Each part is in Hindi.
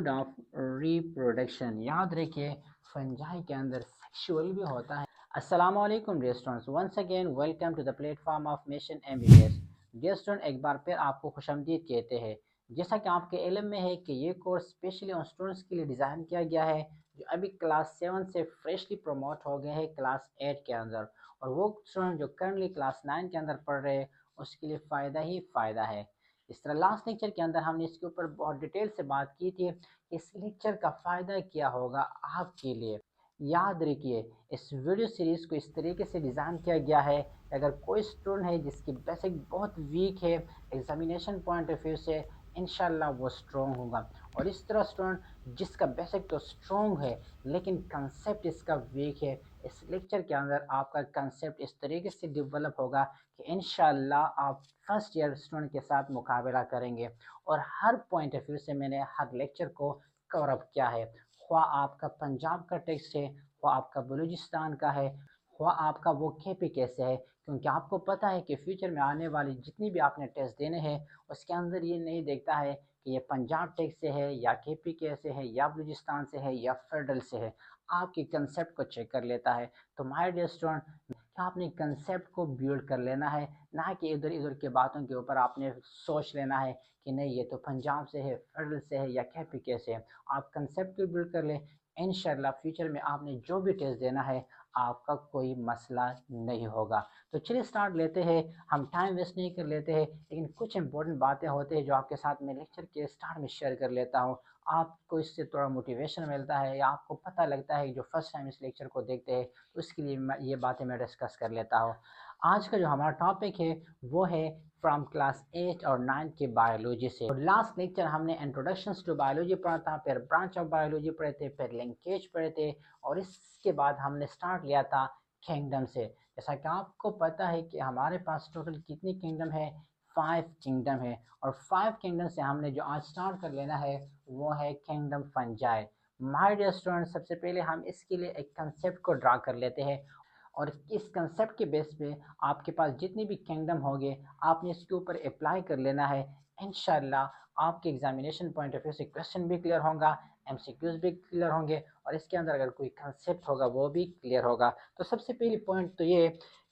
Mode of reproduction. याद रखिए फंजाई के अंदर सेक्सुअल भी होता है। अस्सलाम वालेकुम dear students, once again welcome to the platform of mission MBBS. Dear student, एक बार फिर आपको खुशामदीद कहते हैं। जैसा कि आपके इल्म में है कि ये कोर्स स्पेशली उन स्टूडेंट्स के लिए डिज़ाइन किया गया है जो अभी क्लास 7 से फ्रेशली प्रमोट हो गए हैं क्लास 8 के अंदर, और वो स्टूडेंट जो करंटली क्लास 9 के अंदर पढ़ रहे हैं उसके लिए फ़ायदा ही फ़ायदा है। इस तरह लास्ट लेक्चर के अंदर हमने इसके ऊपर बहुत डिटेल से बात की थी कि इस लेक्चर का फ़ायदा क्या होगा आपके लिए। याद रखिए इस वीडियो सीरीज़ को इस तरीके से डिज़ाइन किया गया है कि अगर कोई स्टूडेंट है जिसकी बेसिक बहुत वीक है एग्जामिनेशन पॉइंट ऑफ व्यू से, इंशाल्लाह वो स्ट्रॉन्ग होगा। और इस तरह स्टूडेंट जिसका बेसिक तो स्ट्रॉन्ग है लेकिन कंसेप्ट इसका वीक है, इस लेक्चर के अंदर आपका कंसेप्ट इस तरीके से डेवलप होगा कि इंशाल्लाह आप फर्स्ट ईयर स्टूडेंट के साथ मुकाबला करेंगे। और हर पॉइंट ऑफ व्यू से मैंने हर लेक्चर को कवर अप किया है, ख्वा आपका पंजाब का टेक्स्ट है, ख्वा आपका बलूचिस्तान का है, ख्वा आपका वो केपी कैसे है, क्योंकि आपको पता है कि फ्यूचर में आने वाली जितनी भी आपने टेस्ट देने हैं उसके अंदर ये नहीं देखता है कि ये पंजाब टेक्स्ट से है या केपी कैसे है या बलूचिस्तान से है या फेडरल से है, आपके कंसेप्ट को चेक कर लेता है। तो माय डियर स्टूडेंट, आपने कंसेप्ट को बिल्ड कर लेना है, ना कि इधर इधर के बातों के ऊपर आपने सोच लेना है कि नहीं ये तो पंजाब से है, फेडरल से है या केपीके से है। आप कंसेप्ट को बिल्ड कर लें, इंशाल्लाह फ्यूचर में आपने जो भी टेस्ट देना है आपका कोई मसला नहीं होगा। तो चलिए स्टार्ट लेते हैं, हम टाइम वेस्ट नहीं कर लेते हैं, लेकिन कुछ इंपॉर्टेंट बातें होती हैं जो आपके साथ मैं लेक्चर के स्टार्ट में शेयर कर लेता हूँ। आपको इससे थोड़ा मोटिवेशन मिलता है या आपको पता लगता है जो फर्स्ट टाइम इस लेक्चर को देखते हैं, उसके लिए ये बातें मैं डिस्कस कर लेता हूँ। आज का जो हमारा टॉपिक है वो है फ्रॉम क्लास 8 और 9 के बायोलॉजी से। और लास्ट लेक्चर हमने इंट्रोडक्शंस टू बायोलॉजी पढ़ा था, फिर ब्रांच ऑफ बायोलॉजी पढ़े थे, फिर लिंकेज पढ़े थे, और इसके बाद हमने स्टार्ट लिया था किंगडम से। जैसा कि आपको पता है कि हमारे पास टोटल कितनी किंगडम है, 5 किंगडम है, और 5 किंगडम से हमने जो आज स्टार्ट कर लेना है वो है kingdom fungi. My dear student, सबसे पहले हम इसके लिए एक कंसेप्ट को ड्रा कर लेते हैं, और इस कंसेप्ट के बेस पे आपके पास जितने भी किंगडम होंगे आपने इसके ऊपर अप्लाई कर लेना है। इंशाल्लाह आपके एग्जामिनेशन पॉइंट ऑफ व्यू से क्वेश्चन भी क्लियर होगा, एमसीक्यूज भी क्लियर होंगे, और इसके अंदर अगर कोई कंसेप्ट होगा वो भी क्लियर होगा। तो सबसे पहली पॉइंट तो ये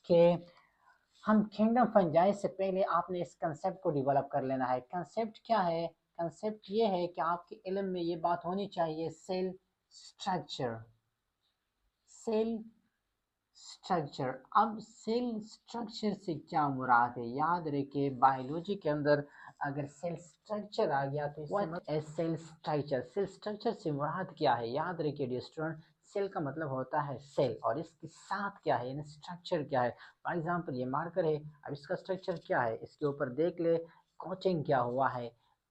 कि हम किंगडम फंजाई से पहले आपने इस कंसेप्ट को डेवलप कर लेना है। कंसेप्ट क्या है? कंसेप्ट ये है कि आपके इल्म में ये बात होनी चाहिए, सेल स्ट्रक्चर। Cell structure. अब सेल स्ट्रक्चर से क्या मुराद है? याद रखिए बायोलॉजी के अंदर अगर सेल स्ट्रक्चर आ गया तो what is cell structure? Cell structure से मुराद क्या है? याद रखिए डियर स्टूडेंट, सेल का मतलब होता है सेल, और इसके साथ क्या है यानी स्ट्रक्चर क्या है। फॉर एग्जांपल ये मार्कर है, अब इसका स्ट्रक्चर क्या है, इसके ऊपर देख ले कोटिंग क्या हुआ है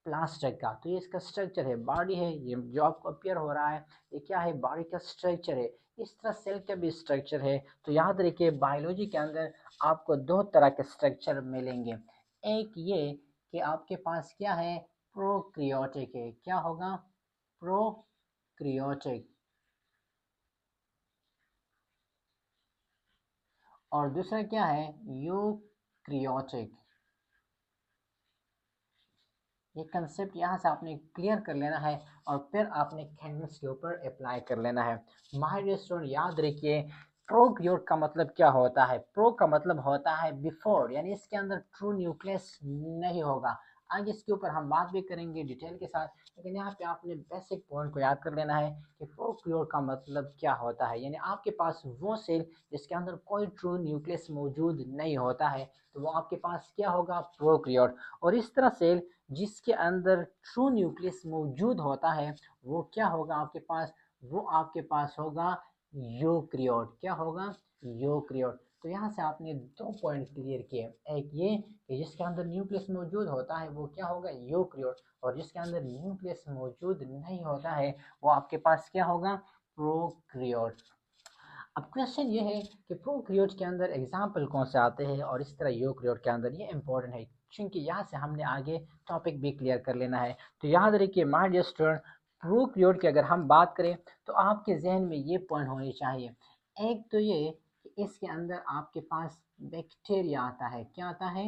प्लास्टिक का, तो ये इसका स्ट्रक्चर है। बॉडी है, ये जो आपको अपियर हो रहा है ये क्या है, बॉडी का स्ट्रक्चर है। इस तरह सेल का भी स्ट्रक्चर है। तो याद रखिए बायोलॉजी के अंदर आपको दो तरह के स्ट्रक्चर मिलेंगे। एक ये कि आपके पास क्या है, प्रोक्रियोटिक है। क्या होगा? प्रोक्रियोटिक। और दूसरा क्या है, यूक्रियोटिक। ये कंसेप्ट यहाँ से आपने क्लियर कर लेना है और फिर आपने कैंडल्स के ऊपर अप्लाई कर लेना है। माय डियर स्टूडेंट, याद रखिए प्रोक्रियोट का मतलब क्या होता है? प्रो का मतलब होता है बिफोर, यानी इसके अंदर ट्रू न्यूक्लियस नहीं होगा। आगे इसके ऊपर हम बात भी करेंगे डिटेल के साथ, लेकिन यहाँ पे आपने बेसिक पॉइंट को याद कर लेना है कि प्रोक्रियोट का मतलब क्या होता है। यानी आपके पास वो सेल जिसके अंदर कोई ट्रू न्यूक्लियस मौजूद नहीं होता है, तो वो आपके पास क्या होगा, प्रोक्रियोट। और इस तरह सेल जिसके अंदर ट्रू न्यूक्लियस मौजूद होता है वो क्या होगा आपके पास, वो आपके पास होगा यूक्रियोट। क्या होगा? यूक्रियोट। तो यहाँ से आपने दो पॉइंट क्लियर किए, एक ये कि जिसके अंदर न्यूक्लियस मौजूद होता है वो क्या होगा, यूक्रियोट, और जिसके अंदर न्यूक्लियस मौजूद नहीं होता है वो आपके पास क्या होगा, प्रोक्रियोट। अब क्वेश्चन ये है कि प्रोक्रियोट के अंदर एग्जाम्पल कौन से आते हैं और इस तरह यूक्रियोट के अंदर, ये इंपॉर्टेंट है क्योंकि यहाँ से हमने आगे टॉपिक भी क्लियर कर लेना है। तो याद रखिए माय डियर स्टूडेंट, प्रोक्रियोट की अगर हम बात करें तो आपके जहन में ये पॉइंट होनी चाहिए। एक तो ये कि इसके अंदर आपके पास बैक्टीरिया आता है। क्या आता है?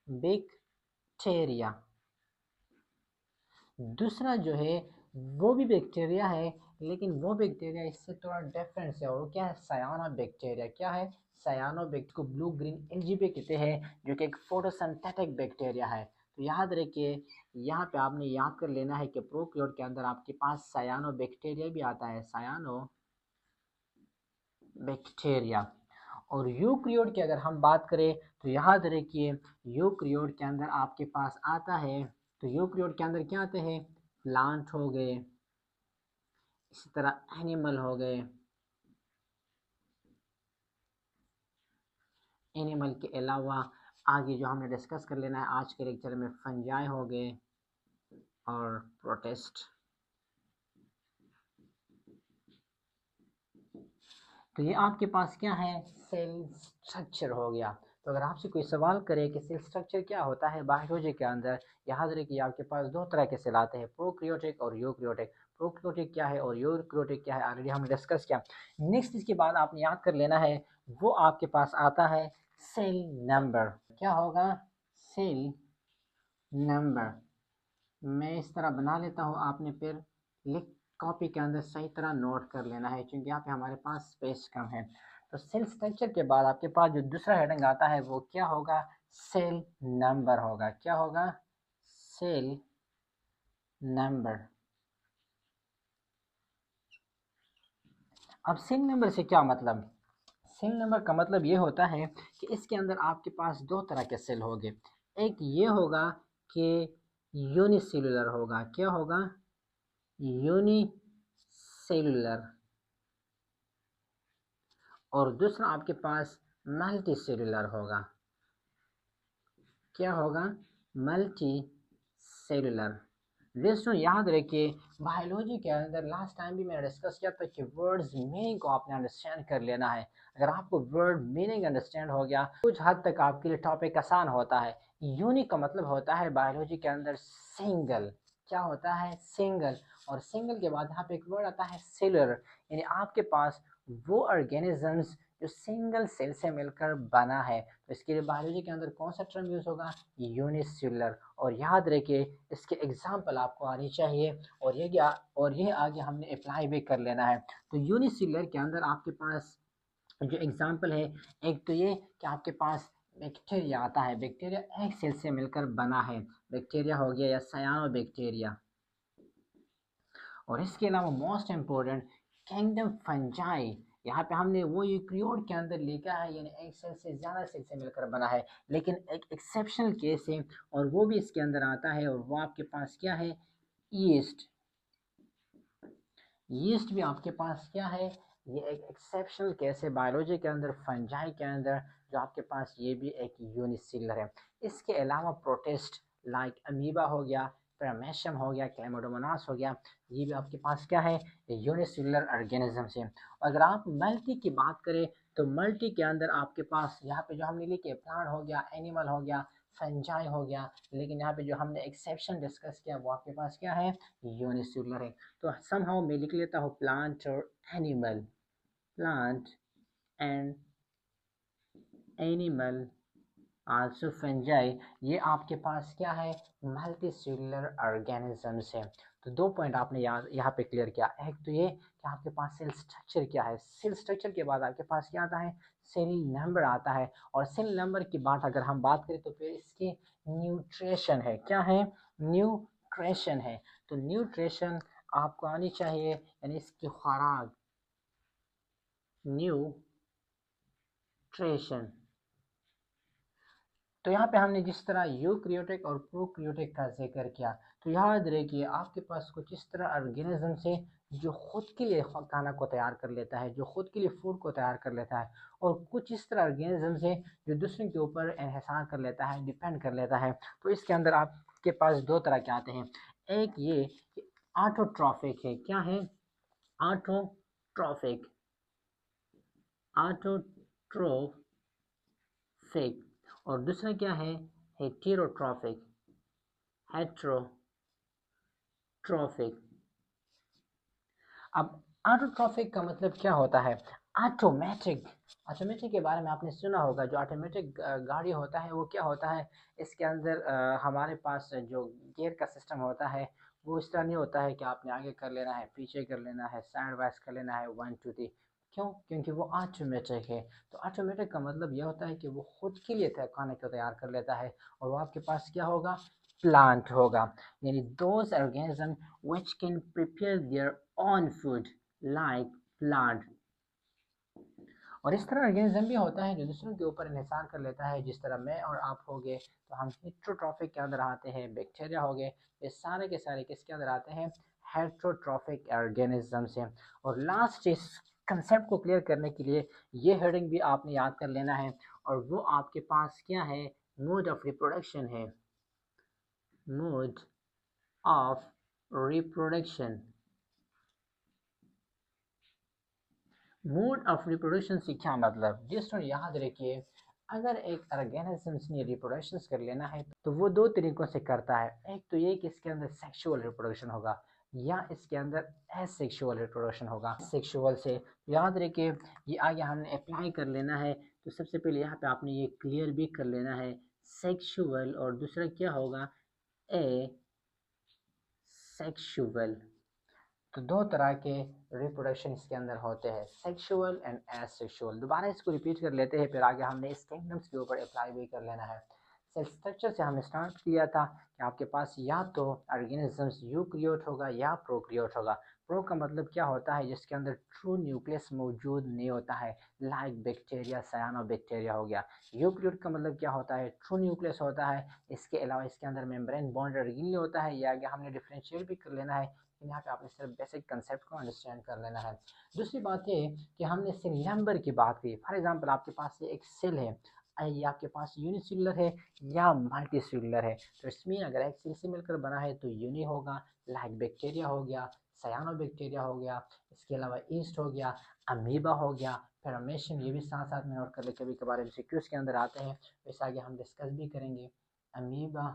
बैक्टीरिया। दूसरा जो है वो भी बैक्टीरिया है, लेकिन वो बैक्टीरिया इससे थोड़ा डिफरेंस है, और वो क्या है, सायानो बैक्टीरिया। क्या है, सायानो बैक्टीरिया को ब्लू ग्रीन एलजीबी कहते हैं, जो कि एक फोटोसिंथेटिक बैक्टीरिया है। तो याद रखिए, यहाँ पे आपने याद कर लेना है कि प्रोकैरियोट के अंदर आपके पास सायानो बैक्टीरिया भी आता है, सायानो बैक्टीरिया। और यूक्रियोट की अगर हम बात करें तो याद रखिए, यूक्रियोट के अंदर आपके पास आता है, तो यूक्रियोट के अंदर क्या आते हैं, प्लांट हो गए, इसी तरह एनिमल हो गए, एनिमल के अलावा आगे जो हमने डिस्कस कर लेना है आज के लेक्चर में, फंजाई हो गए और प्रोटिस्ट। तो ये आपके पास क्या है, सेल स्ट्रक्चर हो गया। तो अगर आपसे कोई सवाल करे कि सेल स्ट्रक्चर क्या होता है बायोलॉजी के अंदर, याद रखिए आपके पास दो तरह के सेल आते हैं, प्रोक्रियोटिक और यूक्रियोटिक। प्रोक्रियोटिक क्या है और यूक्रियोटिक क्या है, ऑलरेडी हमने डिस्कस किया। नेक्स्ट इसके बाद आपने याद कर लेना है, वो आपके पास आता है सेल नंबर। क्या होगा, सेल नंबर। मैं इस तरह बना लेता हूँ, आपने फिर लिख कॉपी के अंदर सही तरह नोट कर लेना है, क्योंकि यहाँ पे हमारे पास स्पेस कम है। तो सेल स्ट्रक्चर के बाद आपके पास जो दूसरा हेडिंग आता है वो क्या होगा, सेल नंबर होगा। क्या होगा, सेल नंबर। अब सेल नंबर से क्या मतलब, सेल नंबर का मतलब ये होता है कि इसके अंदर आपके पास दो तरह के सेल होंगे। एक ये होगा कि यूनिसेलुलर होगा। क्या होगा, यूनिसेलुलर। और दूसरा आपके पास मल्टी सेलुलर होगा। क्या होगा, मल्टी सेलुलर। दोस्तों याद रखिए, बायोलॉजी के अंदर लास्ट टाइम भी मैंने डिस्कस किया था कि वर्ड्स मीनिंग को आपने अंडरस्टैंड कर लेना है। अगर आपको वर्ड मीनिंग अंडरस्टैंड हो गया, कुछ हद तक आपके लिए टॉपिक आसान होता है। यूनिक का मतलब होता है बायोलॉजी के अंदर सिंगल। क्या होता है, सिंगल। और सिंगल के बाद यहाँ पे एक वर्ड आता है सेलुलर, यानी आपके पास वो ऑर्गेनिजम्स जो सिंगल सेल से मिलकर बना है। तो इसके लिए बायोलॉजी के अंदर कौन सा टर्म यूज होगा, यूनिसेलुलर। और याद रखिए, इसके एग्जाम्पल आपको आनी चाहिए, और ये आगे हमने अप्लाई भी कर लेना है। तो यूनिसेलुलर के अंदर आपके पास जो एग्जाम्पल है, एक तो ये कि आपके पास बैक्टीरिया आता है, बैक्टीरिया एक सेल से मिलकर बना है, बैक्टीरिया हो गया या सायानो बैक्टीरिया। और इसके अलावा मोस्ट इम्पोर्टेंट, किंगडम फंजाई। यहाँ पे हमने वो यूक्रियोट के अंदर लिखा है, यानी एक सेल से ज़्यादा सेल से मिलकर बना है, लेकिन एक एक्सेप्शनल केस है और वो भी इसके अंदर आता है, और वो आपके पास क्या है, ईस्ट। यीस्ट भी आपके पास क्या है, ये एक एक्सेप्शनल केस है बायोलॉजी के अंदर, फंजाई के अंदर, जो आपके पास ये भी एक यूनिसेलुलर है। इसके अलावा प्रोटिस्ट लाइक अमीबा हो गया, पैरामेशियम हो गया, क्लेमाइडोमोनास हो गया, ये भी आपके पास क्या है, यूनिसेलुलर ऑर्गेनिज्म है। अगर आप मल्टी की बात करें तो मल्टी के अंदर आपके पास यहाँ पे जो हमने लिखे, प्लांट हो गया, एनिमल हो गया, फंजाई हो गया, लेकिन यहाँ पे जो हमने एक्सेप्शन डिस्कस किया वो आपके पास क्या है, यूनिसेलुलर है। तो समहाउ मैं लिख लेता हूँ प्लांट और animal, plant and animal also fungi, ये आपके पास क्या है, मल्टी सेलुलर ऑर्गेनिजम्स है। तो दो पॉइंट आपने यहाँ पे क्लियर किया, एक तो ये कि आपके पास सेल स्ट्रक्चर क्या है, सेल स्ट्रक्चर के बाद आपके पास क्या आता है, सेल नंबर आता है। और सेल नंबर की बात अगर हम बात करें तो फिर इसकी न्यूट्रिशन है। क्या है, न्यूट्रिशन है। तो न्यूट्रिशन आपको आनी चाहिए, यानी इसकी खुराक, न्यूट्रिशन। तो यहाँ पे हमने जिस तरह यूक्रियोटिक और प्रोक्रियोटिक का जिक्र किया, तो याद रखिए आपके पास कुछ इस तरह ऑर्गेनिज्म है जो खुद के लिए खाना को तैयार कर लेता है, जो खुद के लिए फूड को तैयार कर लेता है, और कुछ इस तरह ऑर्गेनिज्म है जो दूसरे के ऊपर एहसार कर लेता है, डिपेंड कर लेता है। तो इसके अंदर आपके पास दो तरह के आते हैं, एक ये कि ऑटोट्रॉफिक है। क्या है, ऑटोट्रॉफिक, ऑटोट्रोफिक। और दूसरा क्या है, हेटेरोट्रॉफिक, हेट्रोट्रॉफिक। अब ऑटोट्रॉफिक का मतलब क्या होता है, ऑटोमेटिक। ऑटोमेटिक के बारे में आपने सुना होगा, जो ऑटोमेटिक गाड़ी होता है वो क्या होता है, इसके अंदर हमारे पास जो गियर का सिस्टम होता है वो इस तरह नहीं होता है कि आपने आगे कर लेना है, पीछे कर लेना है, साइड वाइज कर लेना है, 1 2 3। क्यों? क्योंकि वो ऑटोमेटिक है। तो ऑटोमेटिक का मतलब यह होता है कि वो खुद के लिए खाने को तैयार कर लेता है, और वो आपके पास क्या होगा? प्लांट होगा। यानी those organism which can prepare their own food like plant. और इस तरह ऑर्गेनिज्म भी होता है जो दूसरों के ऊपर इन्हिसार कर लेता है, जिस तरह मैं और आप हो गए तो हम हेट्रोट्रॉफिक के अंदर आते हैं, बैक्टीरिया हो गए, ये सारे के सारे किसके अंदर आते हैं? हेट्रोट्रॉफिक ऑर्गेनिज्म से। और लास्ट इस कंसेप्ट को क्लियर करने के लिए ये हेडिंग भी आपने याद कर लेना है, और वो आपके पास क्या है? मोड ऑफ रिप्रोडक्शन है। Mode of reproduction. Mode of reproduction से क्या मतलब? जिस तरह याद रखिए, अगर एक ऑर्गेनिज्म ने रिप्रोडक्शन कर लेना है तो वो दो तरीकों से करता है। एक तो ये कि इसके अंदर सेक्सुअल रिप्रोडक्शन होगा, या इसके अंदर एसेक्सुअल रिप्रोडक्शन होगा। सेक्सुअल से याद रखिए, ये आगे हमने अप्लाई कर लेना है, तो सबसे पहले यहाँ पे आपने ये क्लियर भी कर लेना है, सेक्सुअल और दूसरा क्या होगा? ए सेक्सुअल। तो दो तरह के रिप्रोडक्शन इसके अंदर होते हैं, सेक्सुअल एंड एसेक्सुअल। दोबारा इसको रिपीट कर लेते हैं, फिर आगे हमने इस किंगडम्स के ऊपर अप्लाई भी कर लेना है। सेल स्ट्रक्चर से हमने स्टार्ट किया था कि आपके पास या तो ऑर्गेनिजम्स यूक्रियोट होगा या प्रोक्रियोट होगा। प्रो का मतलब क्या होता है? जिसके अंदर ट्रू न्यूक्लियस मौजूद नहीं होता है, लाइक बैक्टीरिया, सायानोबैक्टीरिया हो गया। यूक्रियोट का मतलब क्या होता है? ट्रू न्यूक्लियस होता है, इसके अलावा इसके अंदर मेम्ब्रेन बॉन्ड रिंग होता है। या आगे हमने डिफरेंशिएट भी कर लेना है, यहाँ पे आपने सिर्फ बेसिक कंसेप्ट को अंडरस्टैंड कर लेना है। दूसरी बात ये कि हमने सेल नंबर की बात की। फॉर एग्जांपल आपके पास ये एक सेल है, ये आपके पास यूनिसेलुलर है या मल्टी सेलुलर है, तो इसमें अगर एक सेल से मिलकर बना है तो यूनि होगा, लाइक बैक्टीरिया हो गया, सयानो बैक्टीरिया हो गया, इसके अलावा ईस्ट हो गया, अमीबा हो गया, पेरामेशियम। ये भी साथ साथ में नोट कर ले, कभी कभार एमसीक्यूज के अंदर आते हैं, वैसे आगे हम डिस्कस भी करेंगे। अमीबा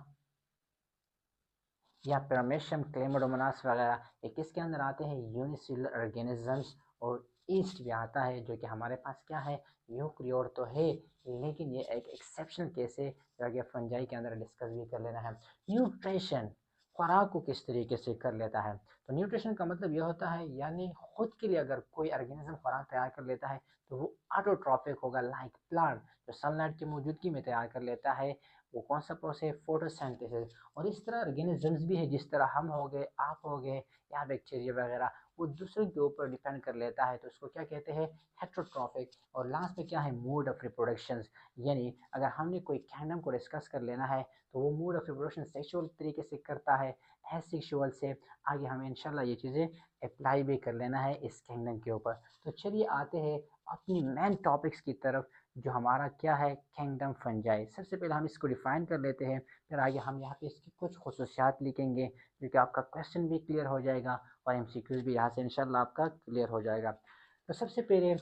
या पेरामेशियम, क्लेमाडोमोनास वगैरह, ये किसके अंदर आते हैं? Unicellular organisms. और ईस्ट भी आता है, जो कि हमारे पास क्या है? यूक्रियोट तो है, लेकिन ये एक एक्सेप्शनल केस है, जो आगे फंजाई के अंदर डिस्कस भी कर लेना है। न्यूट्रिशन, खुराक को किस तरीके से कर लेता है? तो न्यूट्रिशन का मतलब यह होता है, यानी खुद के लिए अगर कोई ऑर्गेनिज्म खुराक तैयार कर लेता है तो वो ऑटोट्रॉफिक होगा, लाइक प्लांट, जो सनलाइट की मौजूदगी में तैयार कर लेता है। वो कौन सा प्रोसेस? फोटोसिंथेसिस। और इस तरह ऑर्गेनिजम्स भी है, जिस तरह हम हो गए, आप हो गए, या बैक्टीरिया वगैरह, वो दूसरे के ऊपर डिपेंड कर लेता है, तो उसको क्या कहते हैं? हेट्रोट्रॉफिक। और लास्ट में क्या है? Mode of reproduction. यानी अगर हमने कोई किंगडम को डिस्कस कर लेना है तो वो मोड ऑफ रिप्रोडक्शन सेक्सुअल तरीके से करता है, एसेक्सुअल से। आगे हमें इंशाल्लाह ये चीज़ें अप्लाई भी कर लेना है इस किंगडम के ऊपर। तो चलिए आते हैं अपनी मेन टॉपिक्स की तरफ, जो हमारा क्या है? Kingdom fungi. सबसे पहले हम इसको डिफाइन कर लेते हैं, फिर आगे हम यहाँ पे इसकी कुछ खसूसियात लिखेंगे, क्योंकि आपका क्वेश्चन भी क्लियर हो जाएगा और एमसीक्यूज भी यहाँ से इंशाल्लाह आपका क्लियर हो जाएगा। तो सबसे पहले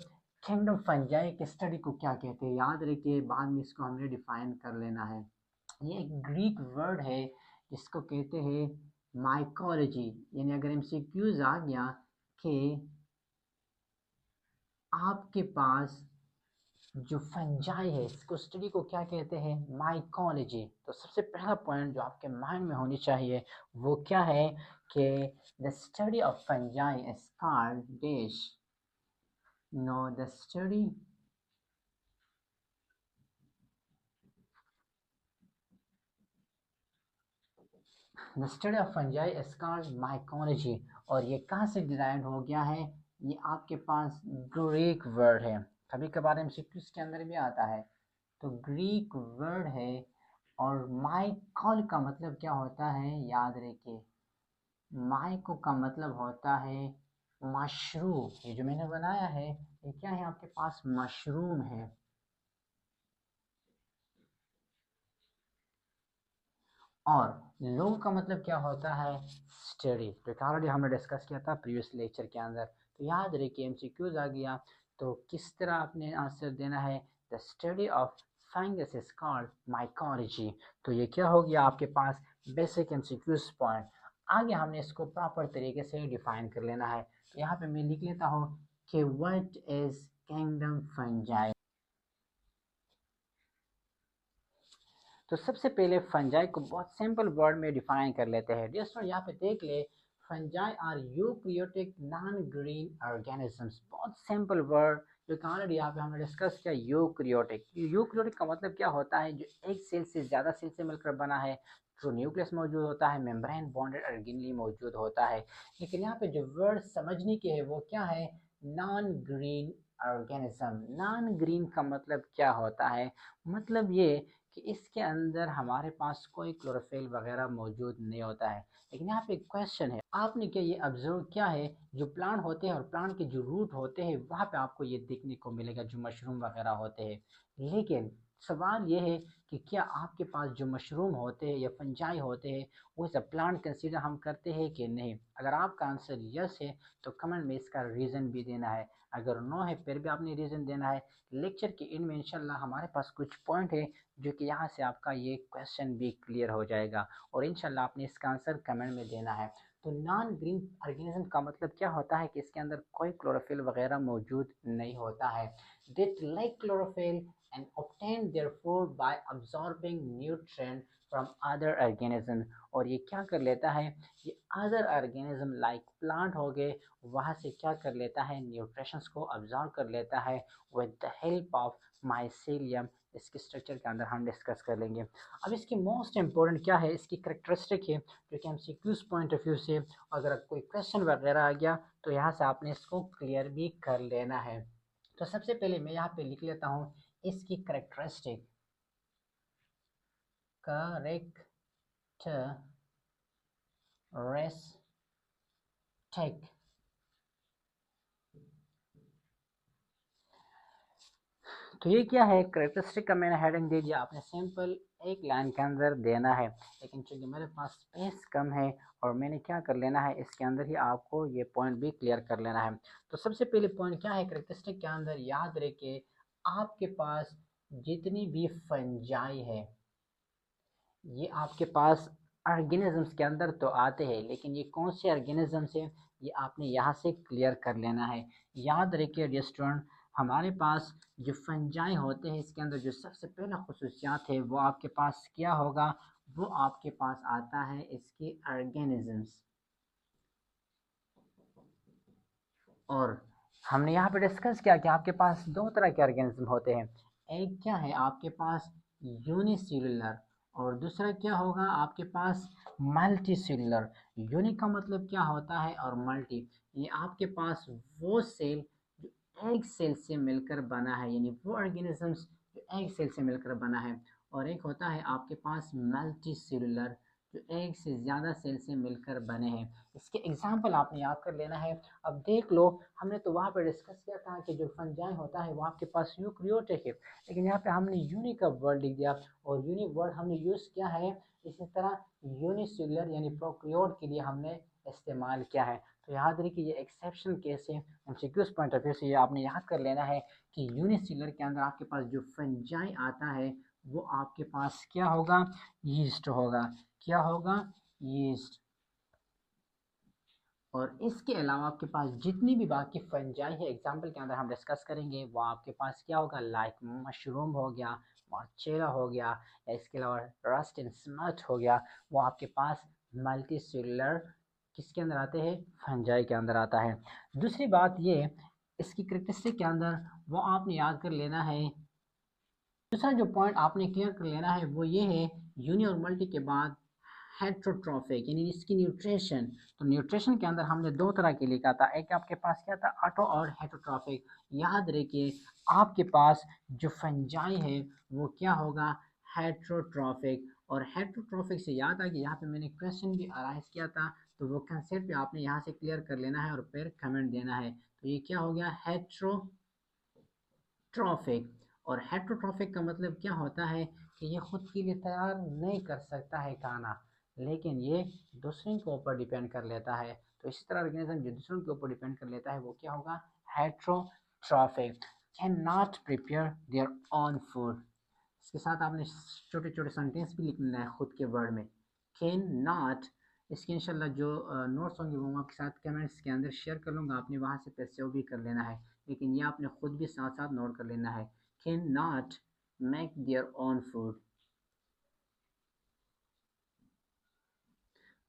किंगडम फंजाई के स्टडी को क्या कहते हैं? याद रखिए, बाद में इसको हमने डिफाइन कर लेना है। ये एक ग्रीक वर्ड है जिसको कहते हैं माइकोलॉजी। यानी अगर एमसीक्यूज आ गया कि आपके पास जो फंजाई है, इसको स्टडी को क्या कहते हैं? माइकोलॉजी। तो सबसे पहला पॉइंट जो आपके माइंड में होनी चाहिए वो क्या है? कि the study of fungi is called dash. No, the study of fungi is called mycology. और ये कहाँ से डिराइव हो गया है? ये आपके पास ग्रीक वर्ड है, कभी कभार एमसीक्यूज के अंदर भी आता है। तो ग्रीक वर्ड है, और माइकॉल का मतलब क्या होता है? याद रखिए, माइको का मतलब होता है मशरूम। ये जो मैंने बनाया है ये क्या है? आपके पास मशरूम है। और लो का मतलब क्या होता है? स्टडी, जो कि ऑलरेडी हमने डिस्कस किया था प्रीवियस लेक्चर के अंदर। तो याद रखिए, एमसीक्यूज आ गया तो किस तरह आपने आंसर देना है? The study of fungus is called mycology. तो ये क्या हो गया आपके पास? Basic MCQs point. आगे हमने इसको प्रॉपर तरीके से डिफाइन कर लेना है। तो यहाँ पे मैं लिख लेता हूँ कि व्हाट इज किंगडम फंजाई। तो सबसे पहले फंजाई को बहुत सिंपल वर्ड में डिफाइन कर लेते हैं। डियर स्टूडेंट, यहाँ पे देख ले, fungi are eukaryotic non green organisms. बहुत सिंपल वर्ड जो कि ऑलरेडी यहाँ पे हमने डिस्कस किया। यूकैरियोटिक, यूकैरियोटिक का मतलब क्या होता है? जो एक सेल से ज़्यादा सेल से मिलकर बना है, जो न्यूक्लियस मौजूद होता है, मेम्ब्रेन बॉन्डेड ऑर्गेनेली मौजूद होता है। लेकिन यहाँ पे जो वर्ड समझने के है वो क्या है? Non green organism. Non green का मतलब क्या होता है? मतलब ये कि इसके अंदर हमारे पास कोई क्लोरोफिल वगैरह मौजूद नहीं होता है। लेकिन यहाँ पे एक क्वेश्चन है, आपने क्या ये ऑब्जर्व किया है? जो प्लांट होते हैं और प्लांट के जो रूट होते हैं वहाँ पे आपको ये देखने को मिलेगा, जो मशरूम वगैरह होते हैं। लेकिन सवाल ये है कि क्या आपके पास जो मशरूम होते हैं या फंजाई होते हैं वो एज अ प्लांट कंसीडर हम करते हैं कि नहीं? अगर आपका आंसर यस है तो कमेंट में इसका रीज़न भी देना है। अगर नो है फिर भी आपने रीज़न देना है। लेक्चर के एंड में इंशाल्लाह हमारे पास कुछ पॉइंट है जो कि यहाँ से आपका ये क्वेश्चन भी क्लियर हो जाएगा और इंशाल्लाह आपने इसका आंसर कमेंट में देना है। तो नॉन ग्रीन ऑर्गेनिज्म का मतलब क्या होता है? कि इसके अंदर कोई क्लोरोफिल वगैरह मौजूद नहीं होता है। They lack chlorophyll and obtain their food by absorbing nutrient from other organism। और ये क्या कर लेता है? ये अदर ऑर्गेनिज्म लाइक प्लांट हो गए, वहाँ से क्या कर लेता है? न्यूट्रिशंस को अब्जॉर्ब कर लेता है with the help of mycelium. इसके स्ट्रक्चर के अंदर हम डिस्कस कर लेंगे। अब इसकी मोस्ट इंपॉर्टेंट क्या है? इसकी करेक्टरिस्टिक है जो कि एमसीक्यूज पॉइंट ऑफ व्यू से अगर कोई क्वेश्चन वगैरह आ गया तो यहाँ से आपने इसको क्लियर भी कर लेना है। तो सबसे पहले मैं यहाँ पे लिख लेता हूँ इसकी करेक्टरिस्टिक। करेक्टरिस्टिक, तो ये क्या है? करेक्टरिस्टिक का मैंने हेडिंग दे दिया, आपने सिंपल एक लाइन के अंदर देना है। लेकिन चूंकि मेरे पास स्पेस कम है और मैंने क्या कर लेना है, इसके अंदर ही आपको ये पॉइंट भी क्लियर कर लेना है। तो सबसे पहले पॉइंट क्या है करेक्टरिस्टिक के अंदर? याद रखिए, आपके पास जितनी भी फंजाई है ये आपके पास ऑर्गेनिजम्स के अंदर तो आते हैं, लेकिन ये कौन से ऑर्गेनिजम्स हैं ये आपने यहाँ से क्लियर कर लेना है। याद रखिए डियर स्टूडेंट, हमारे पास जो फंजाई होते हैं इसके अंदर जो सबसे पहला खसूसियात है वो आपके पास क्या होगा? वो आपके पास आता है इसके ऑर्गेनिजम्स। और हमने यहाँ पे डिस्कस किया कि आपके पास दो तरह के ऑर्गेनिज्म होते हैं। एक क्या है आपके पास? यूनिसेल्युलर। और दूसरा क्या होगा आपके पास? Multi cellular. यूनि का मतलब क्या होता है और मल्टी, ये आपके पास वो सेल जो एक सेल से मिलकर बना है, यानी वो ऑर्गेनिजम्स जो एक सेल से मिलकर बना है। और एक होता है आपके पास मल्टी सेल्युलर, जो एक से ज़्यादा सेल से मिलकर बने हैं। इसके एग्जाम्पल आपने याद कर लेना है। अब देख लो, हमने तो वहाँ पे डिस्कस किया था कि जो फंजाई होता है वो आपके पास यूकैरियोटिक है, लेकिन यहाँ पे हमने यूनि का वर्ड लिख दिया और यूनि वर्ड हमने यूज़ किया है। इसी तरह यूनिसेल्युलर यानी प्रोकैरियोट के लिए हमने इस्तेमाल किया है। तो याद रखिए ये एक्सेप्शन केस है। एमसीक्यूज पॉइंट ऑफ व्यू से ये आपने याद कर लेना है कि यूनिसेल्युलर के अंदर आपके पास जो फंजाई आता है वो आपके पास क्या होगा? यीस्ट होगा। क्या होगा? यीस्ट। और इसके अलावा आपके पास जितनी भी बाकी फंजाई है एग्जाम्पल के अंदर हम डिस्कस करेंगे, वो आपके पास क्या होगा? लाइक मशरूम हो गया, मार्चेला हो गया, या इसके अलावा रस्ट एंड स्मट हो गया, वो आपके पास मल्टी सेल्युलर किसके अंदर आते हैं? फंजाई के अंदर आता है। दूसरी बात ये इसकी करेक्टरिस्टिक के अंदर वो आपने याद कर लेना है। दूसरा जो पॉइंट आपने क्लियर कर लेना है वो ये है, यूनि और मल्टी के बाद हेट्रोट्रॉफिक यानी इसकी न्यूट्रिशन। तो न्यूट्रिशन के अंदर हमने दो तरह के लिखा था, एक आपके पास क्या था? ऑटो और हेट्रोट्रॉफिक। याद रखिए आपके पास जो फंजाई है वो क्या होगा? हेट्रोट्रॉफिक। और हेट्रोट्रॉफिक से याद आ कि यहाँ पे मैंने क्वेश्चन भी अराइज किया था, तो वो कंसेप्ट भी आपने यहाँ से क्लियर कर लेना है और फिर कमेंट देना है। तो ये क्या हो गया? हेट्रोट्रॉफिक। और हेट्रोट्रॉफिक का मतलब क्या होता है? कि ये खुद के लिए तैयार नहीं कर सकता है खाना, लेकिन ये दूसरों के ऊपर डिपेंड कर लेता है। तो इसी तरह ऑर्गेनिज्म जो दूसरों के ऊपर डिपेंड कर लेता है वो क्या होगा? Heterotrophic. Can not prepare their own food. इसके साथ आपने छोटे छोटे सेंटेंस भी लिखना है खुद के वर्ड में। कैन नॉट, इसके इंशाल्लाह जो नोट्स होंगे वो मैं आपके साथ कमेंट्स के अंदर शेयर कर लूँगा, आपने वहाँ से सेव भी कर लेना है। लेकिन ये आपने खुद भी साथ साथ नोट कर लेना है। Can not make their own food.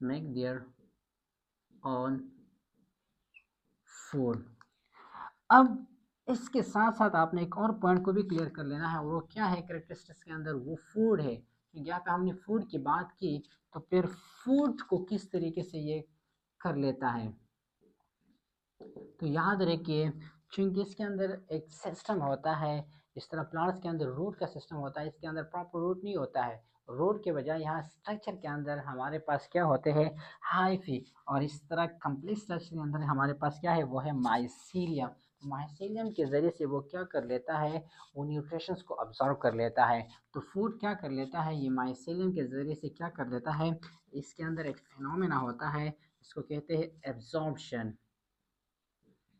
Make their own food. अब इसके साथ साथ आपने एक और पॉइंट को भी क्लियर कर लेना है, वो क्या है कैरेक्टरिस्टिक्स के अंदर, वो फूड है, क्योंकि यहाँ पे हमने फूड की बात की, तो फिर फूड को किस तरीके से ये कर लेता है, तो याद रखिए, चूंकि इसके अंदर एक सिस्टम होता है, इस तरह प्लांट्स के अंदर रूट का सिस्टम होता है, इसके अंदर प्रॉपर रूट नहीं होता है, रूट के बजाय यहाँ स्ट्रक्चर के अंदर हमारे पास क्या होते हैं, हाइफी, और इस तरह कंप्लीट स्ट्रक्चर के अंदर हमारे पास क्या है, वो है माइसीलियम। तो माइसीलियम के ज़रिए से वो क्या कर लेता है, वो न्यूट्रिशंस को अब्जॉर्व कर लेता है। तो फूड क्या कर लेता है, ये माइसीलियम के ज़रिए से क्या कर लेता है, इसके अंदर एक फिनोमेना होता है, इसको कहते हैं एब्जॉर्प्शन,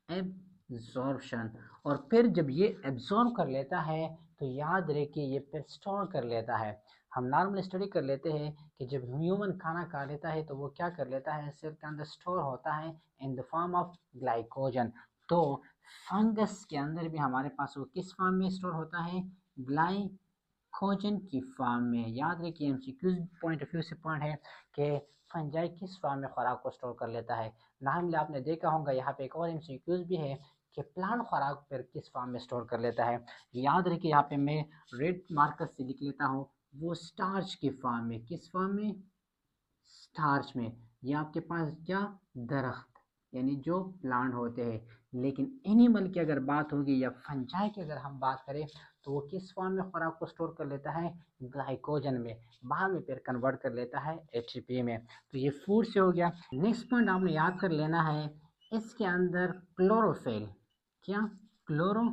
एब्जॉर्प्शन। और फिर जब ये एब्जॉर्ब कर लेता है, तो याद रखिए ये फिर स्टोर कर लेता है। हम नॉर्मल स्टडी कर लेते हैं कि जब ह्यूमन खाना खा लेता है तो वो क्या कर लेता है, सेल के अंदर स्टोर होता है in the form of glycogen. तो फंगस के अंदर भी हमारे पास वो किस फॉर्म में स्टोर होता है, ग्लाइकोजन की फॉर्म में। याद रखिए एमसीक्यूज पॉइंट ऑफ व्यू से पॉइंट है कि फंजाई किस फॉर्म में खुराक को स्टोर कर लेता है। नाम आपने देखा होगा, यहाँ पे एक और एमसीक्यूज भी है कि प्लांट खुराक पर किस फॉर्म में स्टोर कर लेता है। याद रखिए यहाँ पे मैं रेड मार्कर से लिख लेता हूँ, वो स्टार्च की फॉर्म में, किस फॉर्म में, स्टार्च में। ये आपके पास क्या, दरख्त, यानी जो प्लांट होते हैं। लेकिन एनिमल की अगर बात होगी या फंजाई की अगर हम बात करें, तो वो किस फॉर्म में खुराक को स्टोर कर लेता है, ग्लाइकोजन में, बाद में फिर कन्वर्ट कर लेता है एटीपी में। तो ये फूड से हो गया। नेक्स्ट पॉइंट आपने याद कर लेना है, इसके अंदर क्लोरोफिल, क्या, क्लोरो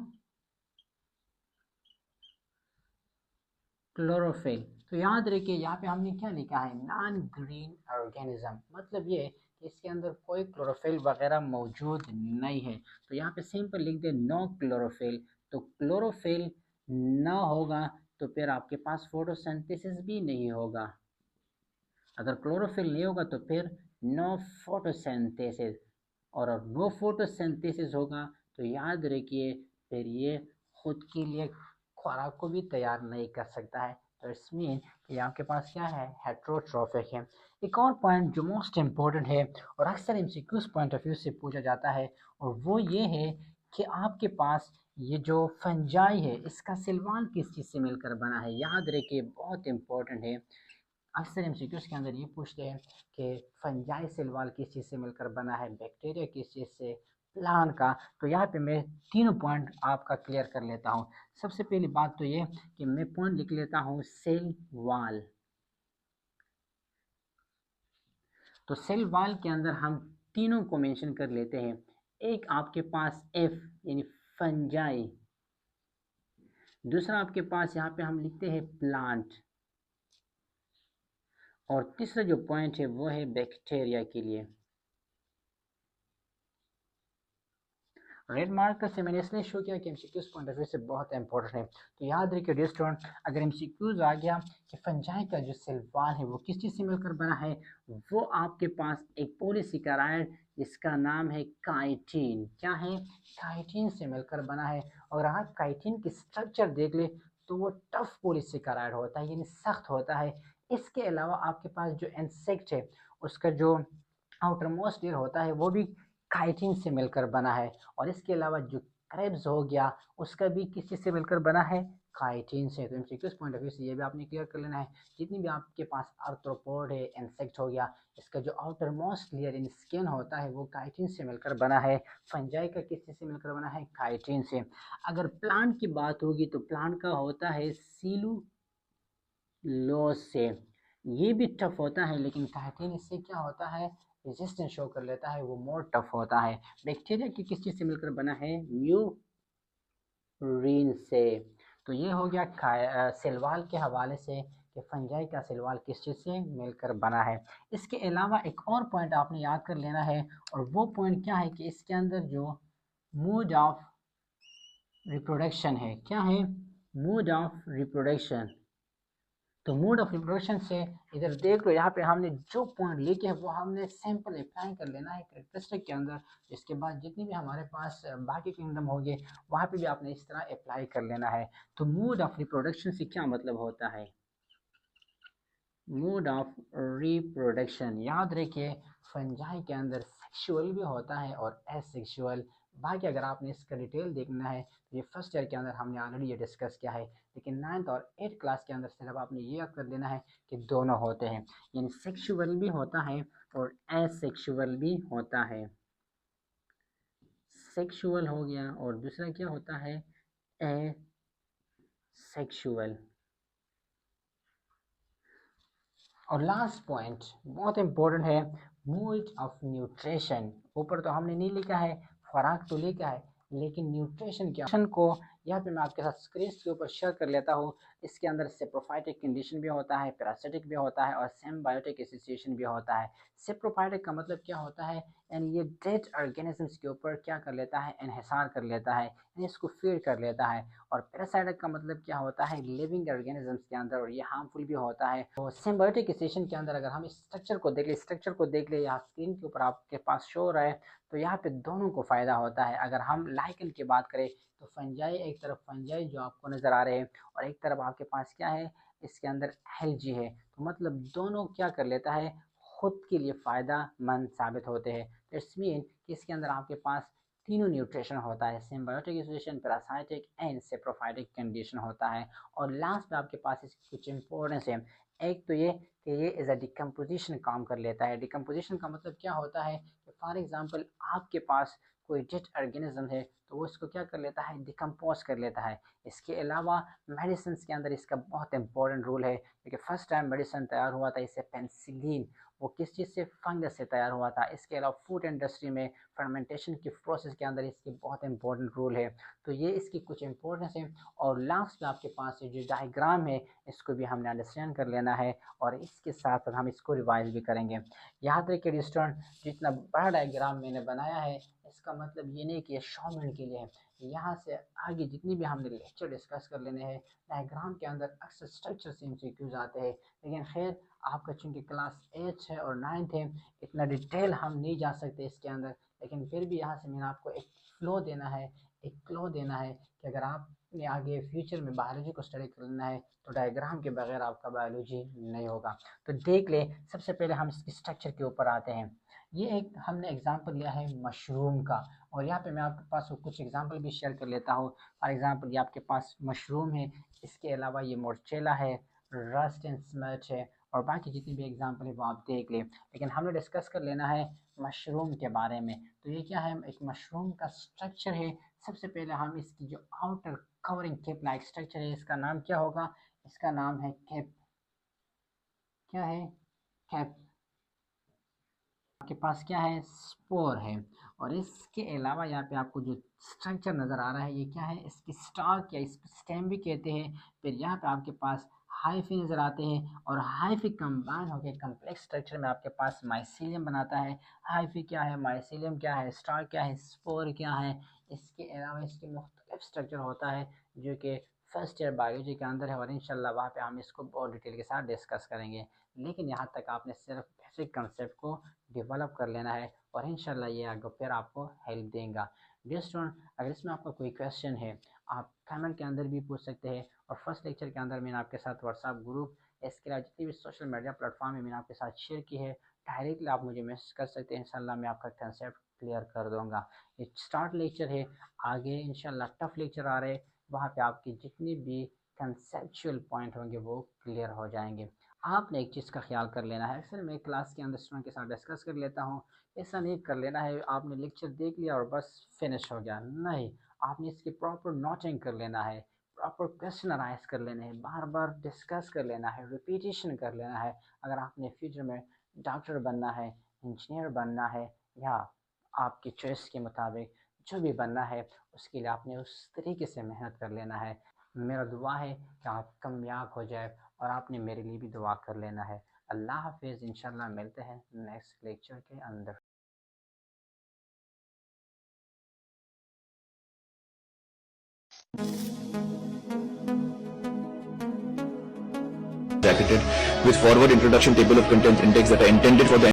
क्लोरोफिल। तो याद रखिए यहाँ पे हमने क्या लिखा है, नॉन ग्रीन ऑर्गेनिज्म, मतलब ये कि इसके अंदर कोई क्लोरोफिल वगैरह मौजूद नहीं है। तो यहाँ पे सिंपल लिख दे नो क्लोरोफिल। तो क्लोरोफिल ना होगा तो फिर आपके पास फोटोसिंथेसिस भी नहीं होगा। अगर क्लोरोफिल नहीं होगा तो फिर नो फोटोसिंथेसिस, और नो फोटोसिंथेसिस होगा तो याद रखिए फिर ये खुद के लिए खुराक को भी तैयार नहीं कर सकता है। तो इट्स मीन कि आपके पास क्या है, हेट्रोट्रोफिक है। एक और पॉइंट जो मोस्ट इम्पोर्टेंट है और अक्सर एमसीक्यूज पॉइंट ऑफ व्यू से पूछा जाता है, और वो ये है कि आपके पास ये जो फंजाई है, इसका सिलवान किस चीज़ से मिलकर बना है। याद रखिए बहुत इंपॉर्टेंट है, अक्सर एमसीक्यूज के अंदर ये पूछते हैं कि फंजाई सेल वॉल किस चीज़ से मिलकर बना है, बैक्टीरिया किस चीज़ से, प्लांट का। तो यहाँ पे मैं तीनों पॉइंट आपका क्लियर कर लेता हूँ। सबसे पहली बात तो ये कि मैं पॉइंट लिख लेता हूँ सेल वॉल। तो सेल वॉल के अंदर हम तीनों को मेंशन कर लेते हैं। एक आपके पास एफ यानी फंजाई, दूसरा आपके पास यहाँ पे हम लिखते हैं प्लांट, और तीसरा जो पॉइंट है वो है बैक्टीरिया के लिए। रेड मार्कर से मैंने इसलिए शो किया कि एमसीक्यूज पॉइंट ऑफ व्यू से बहुत इंपॉर्टेंट है। तो याद रखिए डियर स्टूडेंट, अगर एमसीक्यूज आ गया कि फंजाई का जो सेल वॉल है वो किस चीज़ से मिलकर बना है, वो आपके पास एक पॉलीसेकेराइड जिसका नाम है काइटिन, क्या है, काइटिन से मिलकर बना है। और अगर काइटिन की स्ट्रक्चर देख ले तो वो टफ पॉलीसेकेराइड होता है, यानी सख्त होता है। इसके अलावा आपके पास जो इंसेक्ट है उसका जो आउटर मोस्ट लेयर होता है वो भी काइटिन से मिलकर बना है। और इसके अलावा जो क्रेब्स हो गया उसका भी किस चीज़ से मिलकर बना है, काइटिन से। तो एमसीक्यूज पॉइंट ऑफ व्यू से ये भी आपने क्लियर कर लेना है। जितनी भी आपके पास आर्थ्रोपोड है, इंसेक्ट हो गया, इसका जो outer most layer in skin होता है वो काइटिन से मिलकर बना है। फंजाई का किस चीज़ से मिलकर बना है, काइटिन से। अगर प्लांट की बात होगी तो प्लांट का होता है सेलुलोज से, ये भी टफ होता है, लेकिन काइटिन इससे क्या होता है, रेजिस्टेंस शो कर लेता है, वो मोर टफ होता है। बैक्टीरिया की किस चीज़ से मिलकर बना है, म्यूरिन से। तो ये हो गया सेलवाल के हवाले से कि फंजाई का सेलवाल किस चीज़ से मिलकर बना है। इसके अलावा एक और पॉइंट आपने याद कर लेना है, और वो पॉइंट क्या है कि इसके अंदर जो मोड ऑफ रिप्रोडक्शन है, क्या है, मोड ऑफ रिप्रोडक्शन। तो मोड ऑफ रिप्रोडक्शन से इधर देख लो, यहाँ पे हमने जो पॉइंट लेके है वो हमने सिंपल अप्लाई कर लेना है कैरेक्टरिस्टिक के अंदर। इसके बाद जितनी भी हमारे पास बाकी किंगडम होंगे वहाँ पे भी आपने इस तरह अप्लाई कर लेना है। तो मोड ऑफ रिप्रोडक्शन से क्या मतलब होता है, मोड ऑफ रिप्रोडक्शन, याद रखिए फंजाई के अंदर सेक्सुअल भी होता है और एसेक्सुअल। बाकी अगर आपने इसका डिटेल देखना है तो ये फर्स्ट ईयर के अंदर हमने ऑलरेडी ये डिस्कस किया है, लेकिन 9th और 8th क्लास के अंदर सिर्फ आपने ये याद कर लेना है कि दोनों होते हैं, यानी सेक्सुअल भी होता है और एसेक्सुअल भी होता है। सेक्सुअल हो गया और दूसरा क्या होता है, एसेक्सुअल। और लास्ट पॉइंट बहुत इंपॉर्टेंट है, मोड ऑफ न्यूट्रिशन। ऊपर तो हमने नहीं लिखा है, खुराक तो लिखा है, लेकिन न्यूट्रिशन क्या को यहाँ पे मैं आपके साथ स्क्रीन के ऊपर शेयर कर लेता हूँ। इसके अंदर सेप्रोफाइटिक कंडीशन भी होता है, पैरासिटिक भी होता है और सिम्बायोटिक एसोसिएशन भी होता है। सेप्रोफाइटिक का मतलब क्या होता है, यानी ये डेड ऑर्गेनिजम्स के ऊपर क्या कर लेता है, इन्हिसार कर लेता है, यानी इसको फीड कर लेता है। और पैरासाइटिक का मतलब क्या होता है, लिविंग ऑर्गेनिजम्स के अंदर, और ये हार्मफुल भी होता है। तो सिम्बायोटिक एसोसिएशन के अंदर अगर हम इस स्ट्रक्चर को देख ले, यहाँ स्क्रीन के ऊपर आपके पास शो हो रहा है, तो यहाँ पे दोनों को फ़ायदा होता है। अगर हम लाइकन की बात करें तो फंजाई, एक तरफ फंजाई जो आपको नज़र आ रहे हैं और एक तरफ आपके पास क्या है, इसके अंदर एलजी है। तो मतलब दोनों क्या कर लेता है, खुद के लिए फ़ायदा मंद साबित होते हैं। इट्स मीन कि इसके अंदर आपके पास तीनों न्यूट्रिशन होता है, symbiotic association, parasitic and saprophytic condition होता है। और लास्ट में आपके पास इसकी कुछ इंपॉर्टेंस है। एक तो ये कि ये एज अ डिकम्पोजिशन काम कर लेता है। डिकम्पोजिशन का मतलब क्या होता है कि फॉर एग्जांपल आपके पास कोई डेड ऑर्गेनिज्म है तो वो इसको क्या कर लेता है, डिकम्पोज कर लेता है। इसके अलावा मेडिसिन के अंदर इसका बहुत इंपॉर्टेंट रोल है, क्योंकि फर्स्ट टाइम मेडिसिन तैयार हुआ था इससे पेंसिलिन, वो किस चीज़ से, फंगस से तैयार हुआ था। इसके अलावा फूड इंडस्ट्री में फर्मेंटेशन की प्रोसेस के अंदर इसकी बहुत इंपॉर्टेंट रोल है। तो ये इसकी कुछ इंपॉर्टेंस है। और लास्ट में आपके पास ये जो डायग्राम है इसको भी हमने अंडरस्टैंड कर लेना है और इसके साथ साथ हम इसको रिवाइज भी करेंगे। याद रखिए स्टूडेंट, जितना बड़ा डायग्राम मैंने बनाया है इसका मतलब ये नहीं कि ये शो मिनट के लिए है। यहाँ से आगे जितनी भी हमने लेक्चर डिस्कस कर लेने हैं, डायग्राम के अंदर अक्सर स्ट्रक्चर से एमसीक्यूज आते हैं, लेकिन खैर आपका चूँकि क्लास 8 है और 9th है, इतना डिटेल हम नहीं जा सकते इसके अंदर, लेकिन फिर भी यहाँ से मैंने आपको एक फ्लो देना है, एक क्लो देना है कि अगर आपने आगे फ्यूचर में बायोलॉजी को स्टडी करना है तो डायग्राम के बगैर आपका बायोलॉजी नहीं होगा। तो देख ले, सबसे पहले हम इसकी स्ट्रक्चर के ऊपर आते हैं। ये एक हमने एग्जांपल लिया है मशरूम का, और यहाँ पे मैं आपके पास कुछ एग्जांपल भी शेयर कर लेता हूँ। फॉर एग्जांपल ये आपके पास मशरूम है, इसके अलावा ये मोर्चेला है, रस्ट एंड स्मर्च है, और बाकी जितनी भी एग्जांपल है वो आप देख लें। लेकिन हमने डिस्कस कर लेना है मशरूम के बारे में। तो ये क्या है, एक मशरूम का स्ट्रक्चर है। सबसे पहले हम इसकी जो outer covering cap like structure है, इसका नाम क्या होगा, इसका नाम है केप। क्या है, कैप। आपके पास क्या है, स्पोर है। और इसके अलावा यहाँ पे आपको जो स्ट्रक्चर नज़र आ रहा है ये क्या है, इसकी स्टॉक या इसको स्टेम भी कहते हैं। फिर यहाँ पे आपके पास हाइफी नज़र आते हैं, और हाइफी कंबाइन होकर कम्प्लेक्स स्ट्रक्चर में आपके पास माइसीलियम बनाता है। हाइफी क्या है, माइसीलियम क्या है, स्टॉक क्या है, स्पोर क्या है। इसके अलावा इसके मुख्तलिफ स्ट्रक्चर होता है जो कि फर्स्ट ईयर बायोलॉजी के अंदर है, और इंशाल्लाह वहाँ पे हम इसको बहुत डिटेल के साथ डिस्कस करेंगे। लेकिन यहाँ तक आपने सिर्फ बेसिक कंसेप्ट को डेवलप कर लेना है, और इंशाल्लाह ये आगे फिर आपको हेल्प देगा। डियर स्टूडेंट, अगर इसमें आपका कोई क्वेश्चन है आप कमेंट के अंदर भी पूछ सकते हैं, और फर्स्ट लेक्चर के अंदर मैंने आपके साथ व्हाट्सएप ग्रुप, इसके अलावा जितनी भी सोशल मीडिया प्लेटफॉर्म है मैंने आपके साथ शेयर की है, डायरेक्टली आप मुझे मैसेज कर सकते हैं। इंशाल्लाह मैं आपका कंसेप्ट क्लियर कर दूँगा। ये स्टार्ट लेक्चर है, आगे इंशाल्लाह टफ लेक्चर आ रहे हैं, वहाँ पे आपकी जितनी भी कंसेप्चुअल पॉइंट होंगे वो क्लियर हो जाएंगे। आपने एक चीज़ का ख्याल कर लेना है, अक्सर मैं क्लास के अंदर स्टूडेंट के साथ डिस्कस कर लेता हूँ, ऐसा नहीं कर लेना है आपने लेक्चर देख लिया और बस फिनिश हो गया, नहीं। आपने इसकी प्रॉपर नोटिंग कर लेना है, प्रॉपर क्वेश्चन अराइज कर लेने हैं, बार बार डिस्कस कर लेना है, रिपीटेशन कर लेना है। अगर आपने फ्यूचर में डॉक्टर बनना है, इंजीनियर बनना है, या आपकी चॉइस के मुताबिक जो भी बनना है, उसके लिए आपने उस तरीके से मेहनत कर लेना है। मेरा दुआ है कि आप कामयाब हो जाए, और आपने मेरे लिए भी दुआ कर लेना है। अल्लाह हाफिज़, इंशाल्लाह मिलते हैं नेक्स्ट लेक्चर के अंदर। bracketed with forward introduction table of contents index that are intended for the